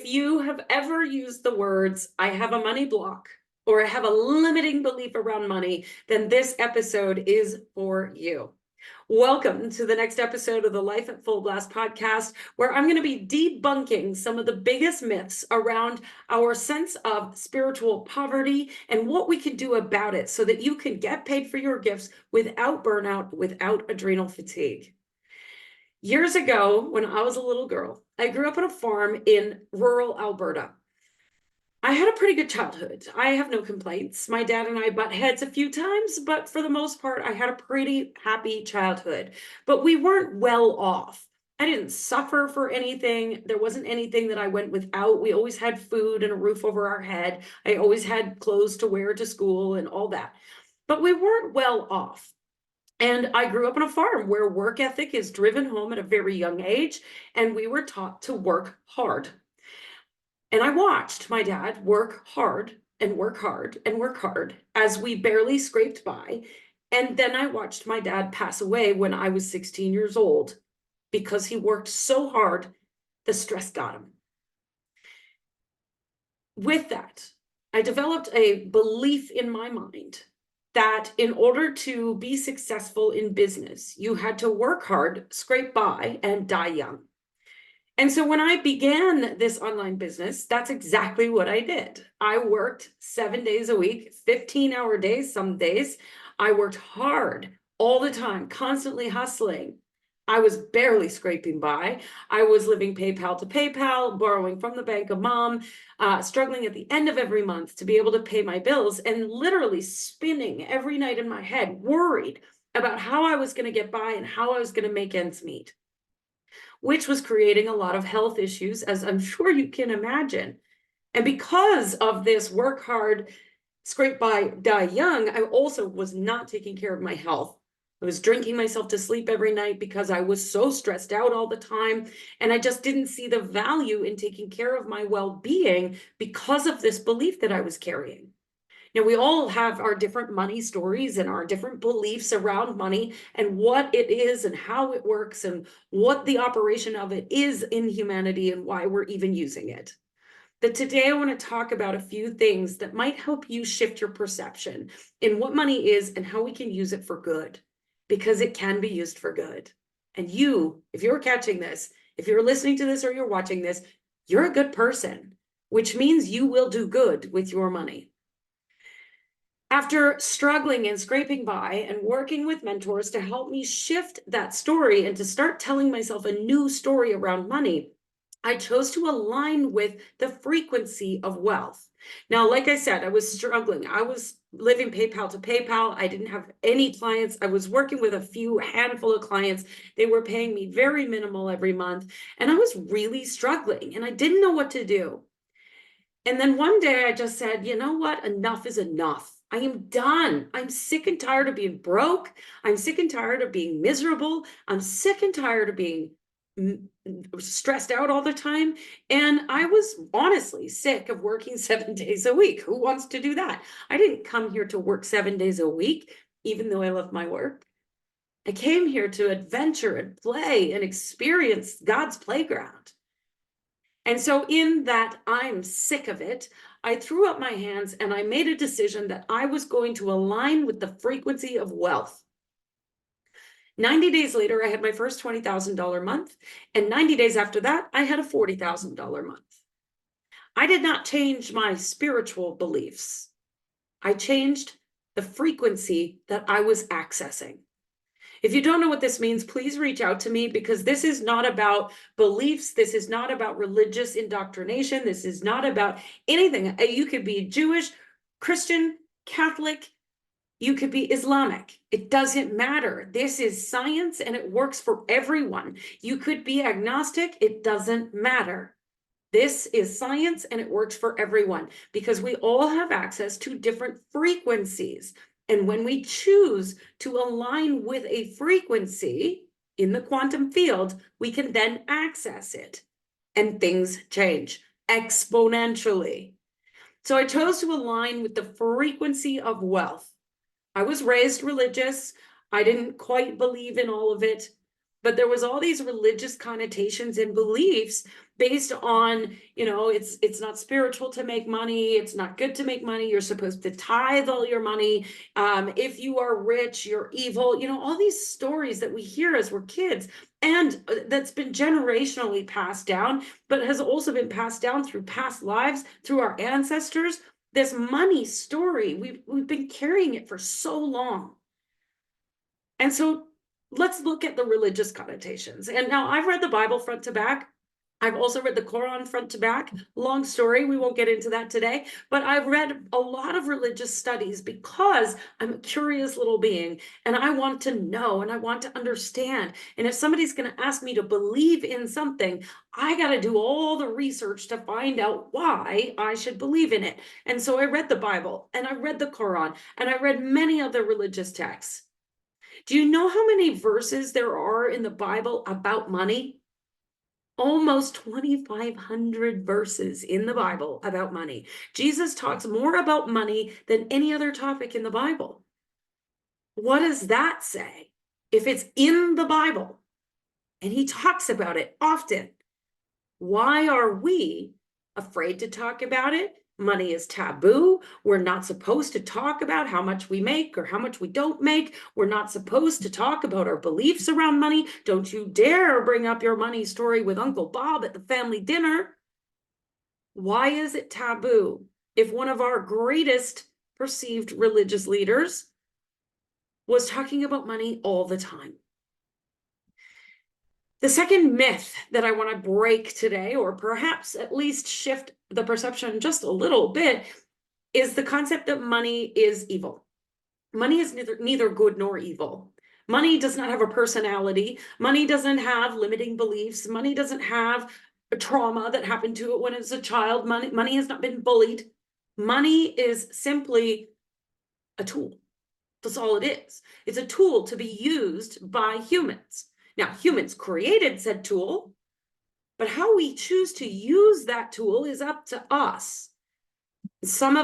If you have ever used the words, I have a money block, or I have a limiting belief around money, then this episode is for you. Welcome to the next episode of the Life at Full Blast podcast, where I'm going to be debunking some of the biggest myths around our sense of spiritual poverty and what we can do about it so that you can get paid for your gifts without burnout, without adrenal fatigue. Years ago, when I was a little girl, I grew up on a farm in rural Alberta. I had a pretty good childhood. I have no complaints. My dad and I butt heads a few times, but for the most part, I had a pretty happy childhood. But we weren't well off. I didn't suffer for anything. There wasn't anything that I went without. We always had food and a roof over our head. I always had clothes to wear to school and all that. But we weren't well off. And I grew up on a farm where work ethic is driven home at a very young age, and we were taught to work hard. And I watched my dad work hard and work hard and work hard as we barely scraped by. And then I watched my dad pass away when I was 16 years old because he worked so hard, the stress got him. With that, I developed a belief in my mind that in order to be successful in business, you had to work hard, scrape by, and die young. And so when I began this online business, that's exactly what I did. I worked 7 days a week, 15-hour days some days. I worked hard all the time, constantly hustling. I was barely scraping by. I was living PayPal to PayPal, borrowing from the bank of mom, struggling at the end of every month to be able to pay my bills, and literally spinning every night in my head, worried about how I was going to get by and how I was going to make ends meet, which was creating a lot of health issues, as I'm sure you can imagine. And because of this work hard, scrape by, die young, I also was not taking care of my health. I was drinking myself to sleep every night because I was so stressed out all the time. And I just didn't see the value in taking care of my well-being because of this belief that I was carrying. Now, we all have our different money stories and our different beliefs around money and what it is and how it works and what the operation of it is in humanity and why we're even using it. But today I want to talk about a few things that might help you shift your perception in what money is and how we can use it for good, because it can be used for good. And you, if you're catching this, if you're listening to this or you're watching this, you're a good person, which means you will do good with your money. After struggling and scraping by and working with mentors to help me shift that story and to start telling myself a new story around money, I chose to align with the frequency of wealth. Now, like I said, I was struggling. I was living PayPal to PayPal. I didn't have any clients. I was working with a handful of clients. They were paying me very minimal every month. And I was really struggling and I didn't know what to do. And then one day I just said, you know what? Enough is enough. I am done. I'm sick and tired of being broke. I'm sick and tired of being miserable. I'm sick and tired of being stressed out all the time. And I was honestly sick of working 7 days a week. Who wants to do that? I didn't come here to work 7 days a week, even though I love my work. I came here to adventure and play and experience God's playground. And so in that I'm sick of it, I threw up my hands and I made a decision that I was going to align with the frequency of wealth. 90 days later, I had my first $20,000 month. And 90 days after that, I had a $40,000 month. I did not change my spiritual beliefs. I changed the frequency that I was accessing. If you don't know what this means, please reach out to me, because this is not about beliefs. This is not about religious indoctrination. This is not about anything. You could be Jewish, Christian, Catholic. You could be Islamic. It doesn't matter. This is science and it works for everyone. You could be agnostic. It doesn't matter. This is science and it works for everyone because we all have access to different frequencies. And when we choose to align with a frequency in the quantum field, we can then access it and things change exponentially. So I chose to align with the frequency of wealth. I was raised religious. I didn't quite believe in all of it. but there was all these religious connotations and beliefs based on, it's not spiritual to make money, it's not good to make money, you're supposed to tithe all your money, if you are rich, you're evil, all these stories that we hear as we're kids, and that's been generationally passed down, but has also been passed down through past lives, through our ancestors. This money story, we've been carrying it for so long. And so let's look at the religious connotations. And now I've read the Bible front to back. I've also read the Quran front to back. Long story, we won't get into that today, but I've read a lot of religious studies because I'm a curious little being and I want to know and I want to understand. And if somebody's going to ask me to believe in something, I got to do all the research to find out why I should believe in it. And so I read the Bible and I read the Quran and I read many other religious texts. Do you know how many verses there are in the Bible about money? Almost 2,500 verses in the Bible about money. Jesus talks more about money than any other topic in the Bible. What does that say? If it's in the Bible and he talks about it often, why are we afraid to talk about it? Money is taboo. We're not supposed to talk about how much we make or how much we don't make. We're not supposed to talk about our beliefs around money. Don't you dare bring up your money story with Uncle Bob at the family dinner. Why is it taboo? If one of our greatest perceived religious leaders was talking about money all the time. The second myth that I want to break today, or perhaps at least shift the perception just a little bit, is the concept that money is evil. Money is neither good nor evil. Money does not have a personality. Money doesn't have limiting beliefs. Money doesn't have a trauma that happened to it when it was a child. Money has not been bullied. Money is simply a tool. That's all it is. It's a tool to be used by humans. Now, humans created said tool, but how we choose to use that tool is up to us. Some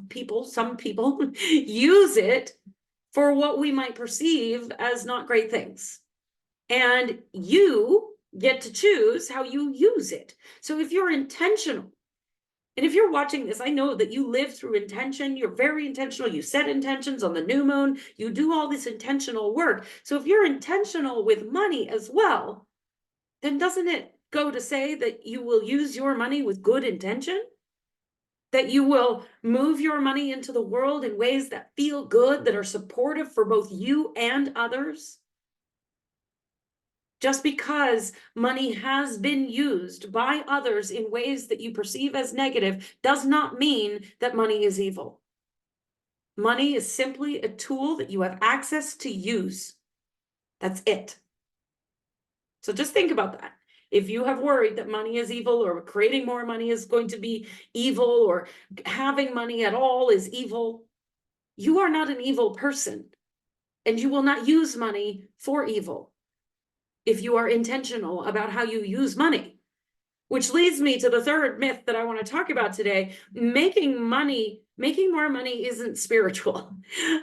people use it for what we might perceive as not great things. And you get to choose how you use it. So if you're intentional, and if you're watching this, I know that you live through intention. You're very intentional. You set intentions on the new moon. You do all this intentional work. So if you're intentional with money as well, then doesn't it go to say that you will use your money with good intention? That you will move your money into the world in ways that feel good, that are supportive for both you and others? Just because money has been used by others in ways that you perceive as negative does not mean that money is evil. Money is simply a tool that you have access to use. That's it. So just think about that. If you have worried that money is evil, or creating more money is going to be evil, or having money at all is evil, you are not an evil person, and you will not use money for evil if you are intentional about how you use money. Which leads me to the third myth that I want to talk about today. Making more money isn't spiritual.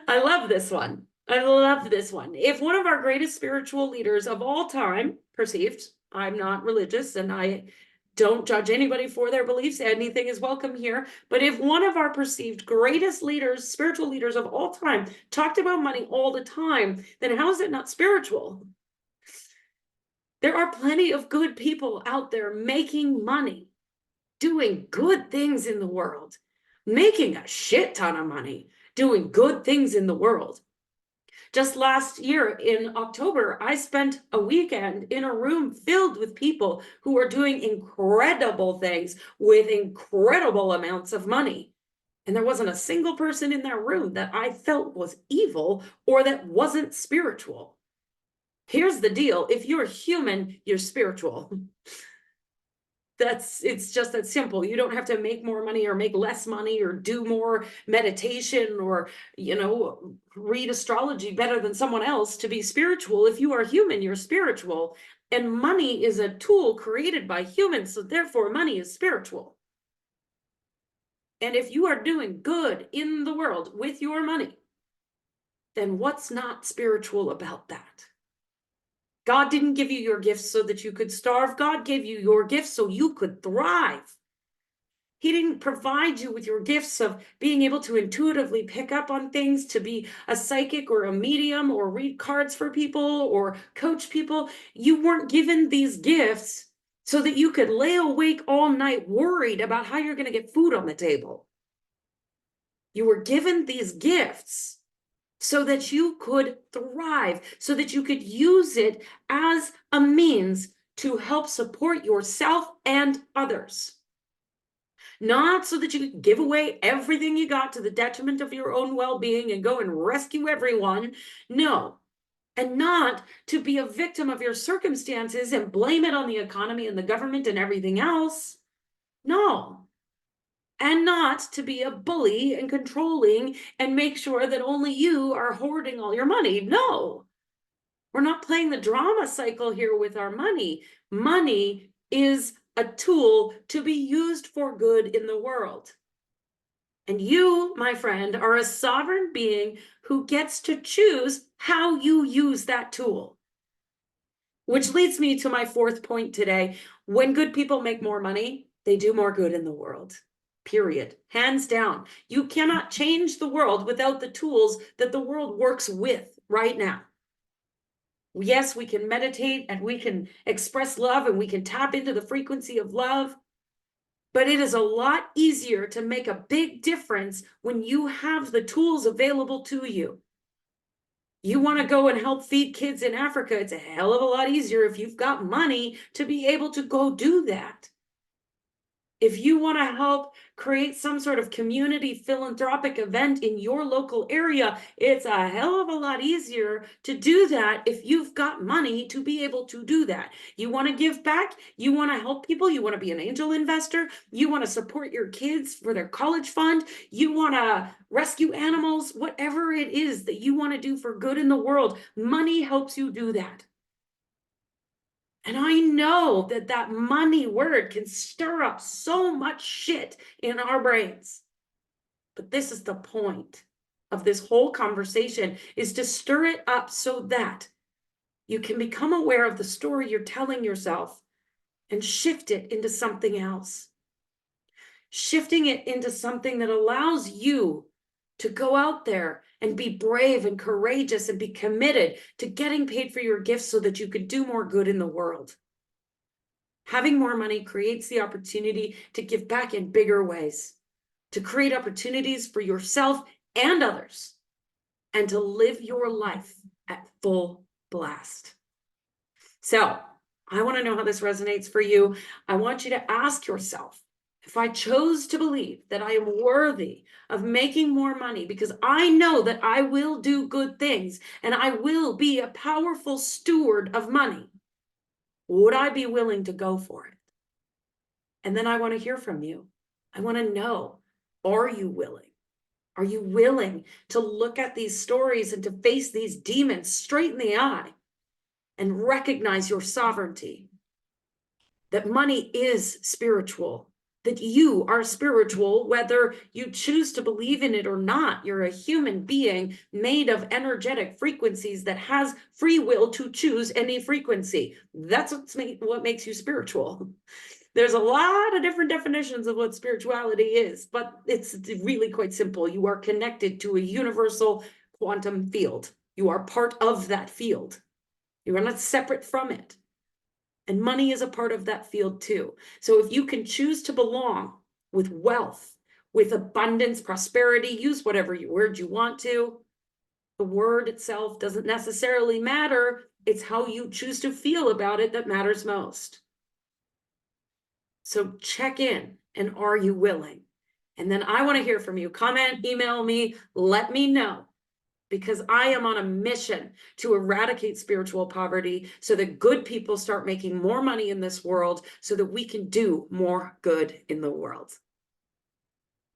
I love this one. If one of our greatest spiritual leaders of all time, perceived, I'm not religious and I don't judge anybody for their beliefs, anything is welcome here, but if one of our perceived greatest leaders, spiritual leaders of all time, talked about money all the time, then how is it not spiritual? There are plenty of good people out there making money, doing good things in the world, making a shit ton of money, doing good things in the world. Just last year in October, I spent a weekend in a room filled with people who are doing incredible things with incredible amounts of money. And there wasn't a single person in that room that I felt was evil or that wasn't spiritual. Here's the deal. If you're human, you're spiritual. It's just that simple. You don't have to make more money or make less money or do more meditation or, read astrology better than someone else to be spiritual. If you are human, you're spiritual. And money is a tool created by humans. So therefore, money is spiritual. And if you are doing good in the world with your money, then what's not spiritual about that? God didn't give you your gifts so that you could starve. God gave you your gifts so you could thrive. He didn't provide you with your gifts of being able to intuitively pick up on things, to be a psychic or a medium or read cards for people or coach people. You weren't given these gifts so that you could lay awake all night worried about how you're going to get food on the table. You were given these gifts so that you could thrive, so that you could use it as a means to help support yourself and others. Not so that you could give away everything you got to the detriment of your own well-being and go and rescue everyone. No. And not to be a victim of your circumstances and blame it on the economy and the government and everything else. No. And not to be a bully and controlling and make sure that only you are hoarding all your money. No. We're not playing the drama cycle here with our money. Money is a tool to be used for good in the world. And you, my friend, are a sovereign being who gets to choose how you use that tool. Which leads me to my fourth point today. When good people make more money, they do more good in the world. Period. Hands down. You cannot change the world without the tools that the world works with right now. Yes, we can meditate and we can express love and we can tap into the frequency of love. But it is a lot easier to make a big difference when you have the tools available to you. You want to go and help feed kids in Africa, it's a hell of a lot easier if you've got money to be able to go do that. If you want to help create some sort of community philanthropic event in your local area, it's a hell of a lot easier to do that if you've got money to be able to do that. You want to give back, you want to help people, you want to be an angel investor, you want to support your kids for their college fund, you want to rescue animals, whatever it is that you want to do for good in the world, money helps you do that. And I know that that money word can stir up so much shit in our brains. But this is the point of this whole conversation, is to stir it up so that you can become aware of the story you're telling yourself and shift it into something else. Shifting it into something that allows you to go out there and be brave and courageous and be committed to getting paid for your gifts so that you could do more good in the world. Having more money creates the opportunity to give back in bigger ways, to create opportunities for yourself and others, and to live your life at full blast. So I want to know how this resonates for you. I want you to ask yourself, if I chose to believe that I am worthy of making more money because I know that I will do good things and I will be a powerful steward of money, would I be willing to go for it? And then I want to hear from you. I want to know, are you willing? Are you willing to look at these stories and to face these demons straight in the eye and recognize your sovereignty? That money is spiritual, that you are spiritual, whether you choose to believe in it or not. You're a human being made of energetic frequencies that has free will to choose any frequency. That's what makes you spiritual. There's a lot of different definitions of what spirituality is, but it's really quite simple. You are connected to a universal quantum field. You are part of that field. You are not separate from it. And money is a part of that field too. So if you can choose to belong with wealth, with abundance, prosperity, use whatever word you want to. The word itself doesn't necessarily matter. It's how you choose to feel about it that matters most. So check in, and are you willing? And then I want to hear from you. Comment, email me, let me know, because I am on a mission to eradicate spiritual poverty so that good people start making more money in this world so that we can do more good in the world.